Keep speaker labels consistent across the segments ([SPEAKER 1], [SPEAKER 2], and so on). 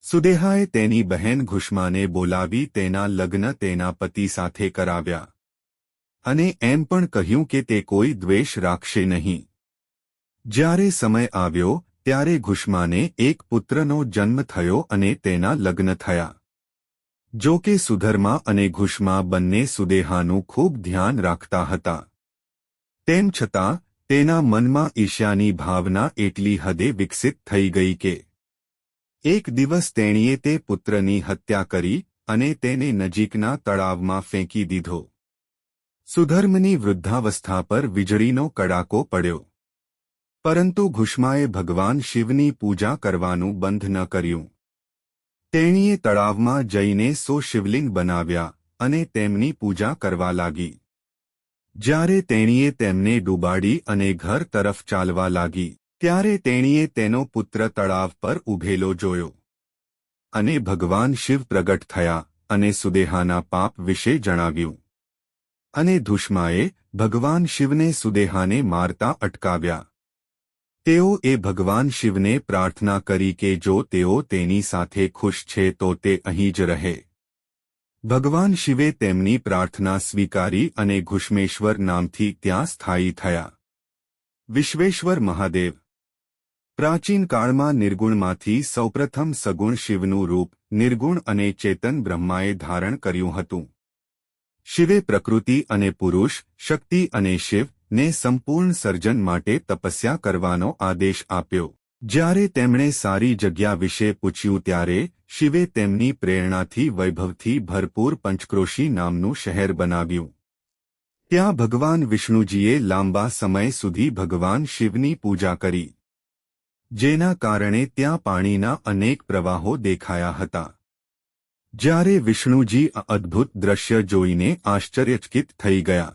[SPEAKER 1] સુદેહાએ તેની બહેન ઘુષ્માને બોલાવી તેના લગ્ન તેના પતિ સાથે કરાવ્યા અને એમ પણ કહ્યું કે તે કોઈ દ્વેષ રાખશે નહીં. જ્યારે સમય આવ્યો ત્યારે ઘુષ્માને એક પુત્રનો જન્મ થયો અને તેના લગ્ન થયા. જો કે સુધર્મા અને ઘુષ્મા બંને સુદેહાનું ખૂબ ધ્યાન રાખતા હતા. તેમ છતાં તેના મનમાં ઈર્ષ્યાની ભાવના એટલી હદે વિકસિત થઈ ગઈ કે એક દિવસ તેણીએ તે પુત્રની હત્યા કરી અને તેને નજીકના તળાવમાં ફેંકી દીધો. સુધર્મની વૃદ્ધાવસ્થા પર વીજળીનો કડાકો પડ્યો. પરંતુ ઘુષ્માએ ભગવાન શિવની પૂજા કરવાનું બંધ ન કર્યું. તેણીએ તળાવમાં જઈને 100 શિવલિંગ બનાવ્યા અને તેમની પૂજા કરવા લાગી. જ્યારે તેણીએ તેમને ડૂબાડી અને ઘર તરફ ચાલવા લાગી ત્યારે તેણીએ તેનો પુત્ર તળાવ પર ઊભેલો જોયો અને ભગવાન શિવ પ્રગટ થયા અને સુદેહાના પાપ વિશે જણાવ્યું. અને ઘુષ્માએ ભગવાન શિવને સુદેહાને મારતા અટકાવ્યા. તેઓએ ભગવાન શિવને પ્રાર્થના કરી કે જો તેઓ તેની સાથે ખુશ છે તો તે અહીં જ રહે. ભગવાન શિવે તેમની પ્રાર્થના સ્વીકારી અને ઘુષ્મેશ્વર નામથી ત્યાં સ્થાયી થયા. વિશ્વેશ્વર મહાદેવ. પ્રાચીન કાળમાં નિર્ગુણમાંથી સૌપ્રથમ સગુણ શિવનું રૂપ નિર્ગુણ અને ચેતન બ્રહ્માએ ધારણ કર્યું હતું. શિવે પ્રકૃતિ અને પુરુષ, શક્તિ અને શિવ ને સંપૂર્ણ સર્જન માટે તપસ્યા કરવાનો આદેશ આપ્યો. જ્યારે તેમણે સારી જગ્યા વિશે પૂછ્યું ત્યારે શિવે તેમની પ્રેરણાથી વૈભવથી ભરપૂર પંચક્રોશી નામનું શહેર બનાવ્યું. ત્યાં ભગવાન વિષ્ણુજીએ લાંબા સમય સુધી ભગવાન શિવની પૂજા કરી, જેના કારણે ત્યાં પાણીના અનેક પ્રવાહો દેખાયા હતા. જ્યારે વિષ્ણુજી આ અદ્ભુત દ્રશ્ય જોઈને આશ્ચર્યચકિત થઈ ગયા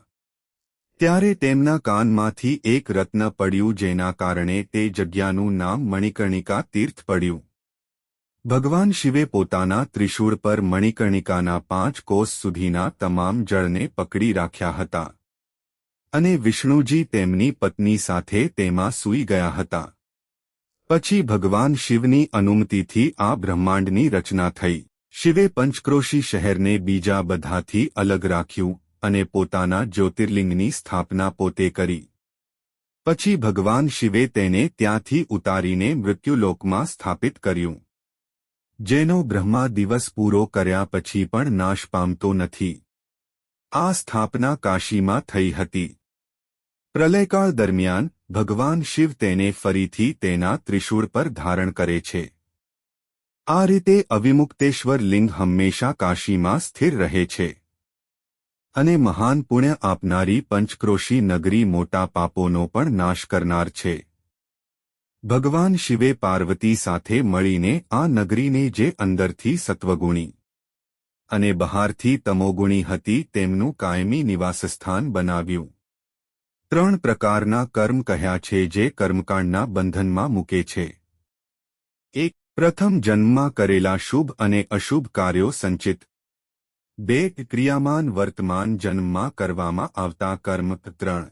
[SPEAKER 1] ત્યારે તેમના કાનમાંથી એક રત્ન પડ્યું, જેના કારણે તે જગ્યાનું નામ મણિકર્ણિકા તીર્થ પડ્યું. ભગવાન શિવે પોતાના ત્રિશૂળ પર મણિકર્ણિકાના 5 કોસ સુધીના તમામ જળને પકડી રાખ્યા હતા અને વિષ્ણુજી તેમની પત્ની સાથે તેમાં સૂઈ ગયા હતા. પછી ભગવાન શિવની અનુમતિથી આ બ્રહ્માંડની રચના થઈ. શિવે પંચક્રોશી શહેરને બીજા બધાથી અલગ રાખ્યું અને પોતાના જ્યોતિર્લિંગની સ્થાપના પોતે કરી. પછી ભગવાન શિવે તેને ત્યાંથી ઉતારીને મૃત્યુલોકમાં સ્થાપિત કર્યું, જેનો બ્રહ્મા દિવસ પૂરો કર્યા પછી પણ નાશ પામતો નથી. આ સ્થાપના કાશીમાં થઈ હતી. પ્રલયકાળ દરમિયાન ભગવાન શિવ તેને ફરીથી તેના ત્રિશૂળ પર ધારણ કરે છે. આ રીતે અવિમુક્તેશ્વર લિંગ હંમેશા કાશીમાં સ્થિર રહે છે અને મહાન પુણ્ય આપનારી પંચક્રોશી નગરી મોટા પાપોનો પણ નાશ કરનાર છે. ભગવાન શિવે પાર્વતી સાથે મળીને આ નગરીને જે અંદરથી સત્વગુણી અને બહારથી તમોગુણી હતી તેમનું કાયમી નિવાસસ્થાન બનાવ્યું. 3 પ્રકારના કર્મ કહ્યા છે જે કર્મકાંડના બંધનમાં મૂકે છે. 1. પ્રથમ જન્મમાં કરેલા શુભ અને અશુભ કાર્યો સંચિત. 2. ક્રિયામાન વર્તમાન જન્મમાં કરવામાં આવતા કર્મ. 3.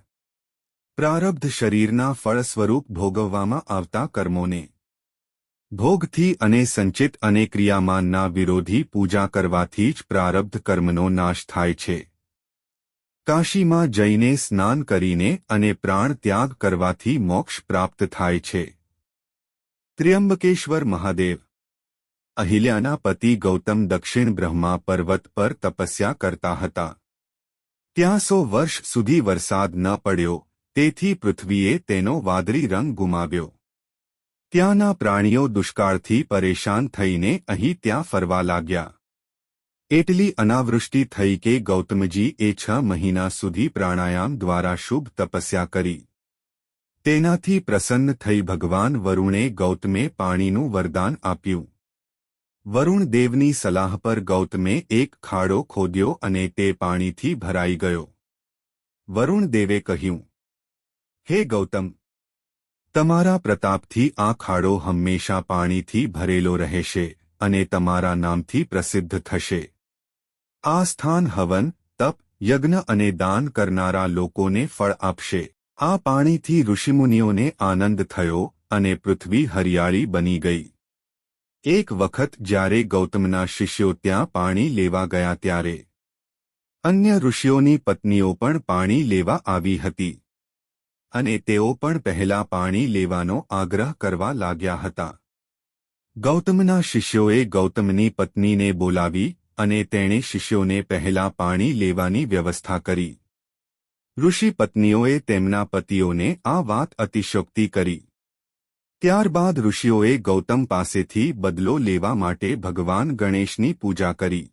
[SPEAKER 1] પ્રારબ્ધ શરીરના ફળ સ્વરૂપ ભોગવવામાં આવતા કર્મોને. ભોગથી અને સંચિત અને ક્રિયામાનના વિરોધી પૂજા કરવાથી જ પ્રારબ્ધ કર્મનો નાશ થાય છે. કાશીમાં જઈને સ્નાન કરીને અને પ્રાણ ત્યાગ કરવાથી મોક્ષ પ્રાપ્ત થાય છે. ત્ર્યંબકેશ્વર મહાદેવ. અહિલ્યાના પતિ ગૌતમ દક્ષિણ બ્રહ્મા પર્વત પર તપસ્યા કરતા હતા. ત્યાં 100 વર્ષ સુધી વરસાદ ન પડ્યો, તેથી પૃથ્વીએ તેનો વાદળી રંગ ગુમાવ્યો. ત્યાંના પ્રાણીઓ દુષ્કાળથી પરેશાન થઈને અહીં ત્યાં ફરવા લાગ્યા. એટલી અનાવૃષ્ટિ થઈ કે ગૌતમજીએ 6 મહિના સુધી પ્રાણાયામ દ્વારા શુભ તપસ્યા કરી. તેનાથી પ્રસન્ન થઈ ભગવાન વરુણે ગૌતમે પાણીનું વરદાન આપ્યું. વરુણ દેવની સલાહ પર ગૌતમે એક ખાડો ખોદ્યો અને તે પાણીથી ભરાઈ ગયો. વરુણ દેવે કહ્યું, હે ગૌતમ, તમારા પ્રતાપથી આ ખાડો હંમેશા પાણીથી ભરેલો રહેશે અને તમારા નામથી પ્રસિદ્ધ થશે. આ સ્થાન હવન, તપ, યજ્ઞ અને દાન કરનારા લોકોને ફળ આપશે. આ પાણીથી ઋષિમુનિઓને આનંદ થયો અને પૃથ્વી હરિયાળી બની ગઈ. એક વખત જ્યારે ગૌતમના શિષ્યો ત્યાં પાણી લેવા ગયા ત્યારે અન્ય ઋષિઓની પત્નીઓ પણ પાણી લેવા આવી હતી અને તેઓ પણ પહેલા પાણી લેવાનો આગ્રહ કરવા લાગ્યા હતા. ગૌતમના શિષ્યોએ ગૌતમની પત્નીને બોલાવી અને તેણે શિષ્યોને પહેલા પાણી લેવાની વ્યવસ્થા કરી. ઋષિ પત્નીઓએ તેમના પતિઓને આ વાત અતિશયોક્તિ કરી. ત્યારબાદ ઋષિઓએ ગૌતમ પાસેથી બદલો લેવા માટે ભગવાન ગણેશની પૂજા કરી.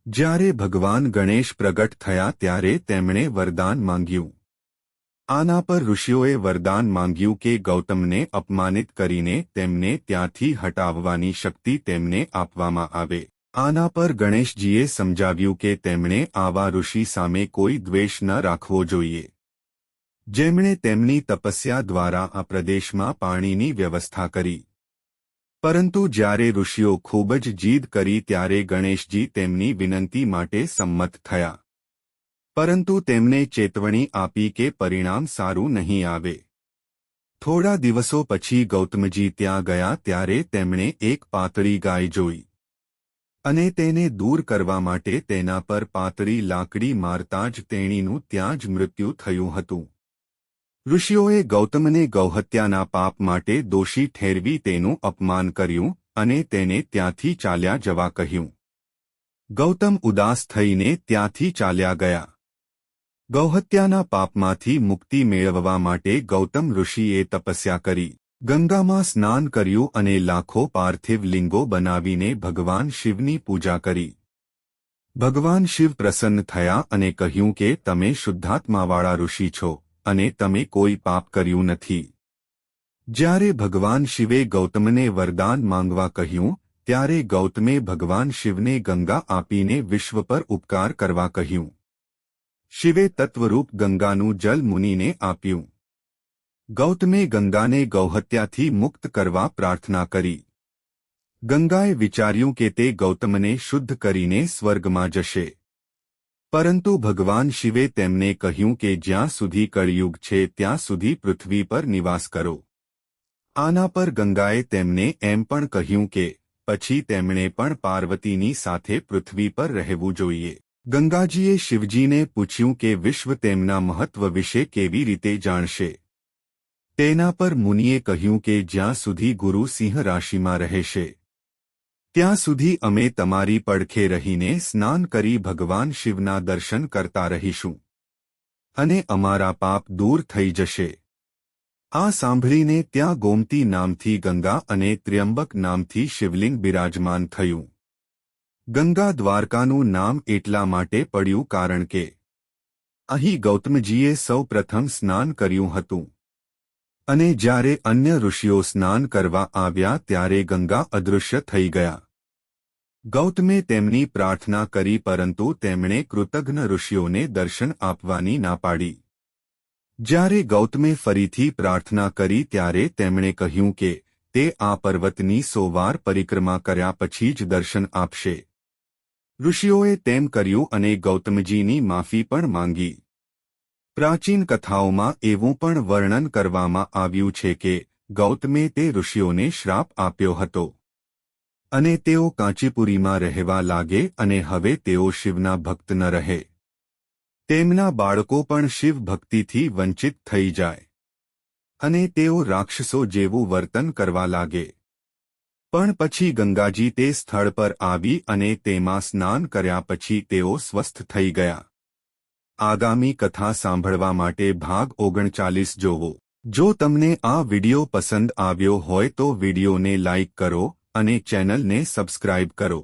[SPEAKER 1] જ્યારે ભગવાન ગણેશ પ્રગટ થયા ત્યારે તેમણે વરદાન માંગ્યું. આના પર ઋષિઓએ વરદાન માંગ્યું કે ગૌતમને અપમાનિત કરીને તેમને ત્યાંથી હટાવવાની શક્તિ તેમને આપવામાં આવે. આના પર ગણેશજીએ સમજાવ્યું કે તેમણે આવા ઋષિ સામે કોઈ દ્વેષ ન રાખવો જોઈએ, જેમણે તેમની તપસ્યા દ્વારા આ પ્રદેશમાં પાણીની વ્યવસ્થા કરી. પરંતુ જ્યારે ઋષિઓ ખૂબ જ જીદ કરી ત્યારે ગણેશજી તેમની વિનંતી માટે સંમત થયા. પરંતુ તેમને ચેતવણી આપી કે પરિણામ સારું નહીં આવે. થોડા દિવસો પછી ગૌતમજી ત્યાં ગયા ત્યારે તેમણે એક પાતળી ગાય જોઈ અને તેને દૂર કરવા માટે તેના પર પાતળી લાકડી મારતા જ તેણીનું ત્યાં જ મૃત્યુ થયું હતું. ઋષિઓએ ગૌતમને ગૌહત્યાના પાપ માટે દોષી ઠેરવી તેનું અપમાન કર્યું અને તેને ત્યાંથી ચાલ્યા જવા કહ્યું. ગૌતમ ઉદાસ થઈને ત્યાંથી ચાલ્યા ગયા. ગૌહત્યાના પાપમાંથી મુક્તિ મેળવવા માટે ગૌતમ ઋષિએ તપસ્યા કરી, ગંગામાં સ્નાન કર્યું અને લાખો પાર્થિવ લિંગો બનાવીને ભગવાન શિવની પૂજા કરી. ભગવાન શિવ પ્રસન્ન થયા અને કહ્યું કે તમે શુદ્ધાત્માવાળા ઋષિ છો અને તમે કોઈ પાપ કર્યું નથી. જ્યારે ભગવાન શિવે ગૌતમને વરદાન માંગવા કહ્યું ત્યારે ગૌતમે ભગવાન શિવને ગંગા આપીને વિશ્વ પર ઉપકાર કરવા કહ્યું. શિવે તત્વરૂપ ગંગાનું જલ મુનિને આપ્યું. ગૌતમે ગંગાને ગૌહત્યાથી મુક્ત કરવા પ્રાર્થના કરી. ગંગાએ વિચાર્યું કે તે ગૌતમને શુદ્ધ કરીને સ્વર્ગમાં જશે. પરંતુ ભગવાન શિવે તેમને કહ્યું કે જ્યાં સુધી કળિયુગ છે ત્યાં સુધી પૃથ્વી પર નિવાસ કરો. આના પર ગંગાએ તેમને એમ પણ કહ્યું કે પછી તેમણે પણ પાર્વતીની સાથે પૃથ્વી પર રહેવું જોઈએ. ગંગાજીએ શિવજીને પૂછ્યું કે વિશ્વ તેમના મહત્વ વિશે કેવી રીતે જાણશે. તેના પર મુનિએ કહ્યું કે જ્યાં સુધી ગુરુ સિંહ રાશિમાં રહેશે ત્યાં સુધી અમે તમારી પડખે રહીને સ્નાન કરી ભગવાન શિવના દર્શન કરતા રહીશું અને અમારા પાપ દૂર થઈ જશે. આ સાંભળીને ત્યાં ગોમતી નામથી ગંગા અને ત્ર્યંબક નામથી શિવલિંગ બિરાજમાન થયું. ગંગા દ્વારકાનું નામ એટલા માટે પડ્યું કારણ કે અહીં ગૌતમજીએ સૌ પ્રથમ સ્નાન કર્યું હતું અને જ્યારે અન્ય ઋષિઓ સ્નાન કરવા આવ્યા ત્યારે ગંગા અદૃશ્ય થઈ ગયા. ગૌતમે તેમની પ્રાર્થના કરી પરંતુ તેમણે કૃતજ્ઞ ઋષિઓને દર્શન આપવાની ના પાડી. જ્યારે ગૌતમે ફરીથી પ્રાર્થના કરી ત્યારે તેમણે કહ્યું કે તે આ પર્વતની 100 વાર પરિક્રમા કર્યા પછી જ દર્શન આપશે. ઋષિઓએ તેમ કર્યું અને ગૌતમજીની માફી પણ માંગી. પ્રાચીન કથાઓમાં એવું પણ વર્ણન કરવામાં આવ્યું છે કે ગૌતમે તે ઋષિઓને શ્રાપ આપ્યો હતો અને તેઓ કાંચીપુરીમાં રહેવા લાગે અને હવે તેઓ શિવના ભક્ત ન રહે. તેમના બાળકો પણ શિવ ભક્તિથી વંચિત થઈ જાય અને તેઓ રાક્ષસો જેવું વર્તન કરવા લાગે. પણ પછી ગંગાજી તે સ્થળ પર આવી અને તેમાં સ્નાન કર્યા પછી તેઓ સ્વસ્થ થઈ ગયા. આગામી કથા સાંભળવા માટે ભાગ 39 જોવો. જો તમને આ વિડિયો પસંદ આવ્યો હોય તો વિડિયોને લાઇક કરો અને ચેનલને સબસ્ક્રાઇબ કરો.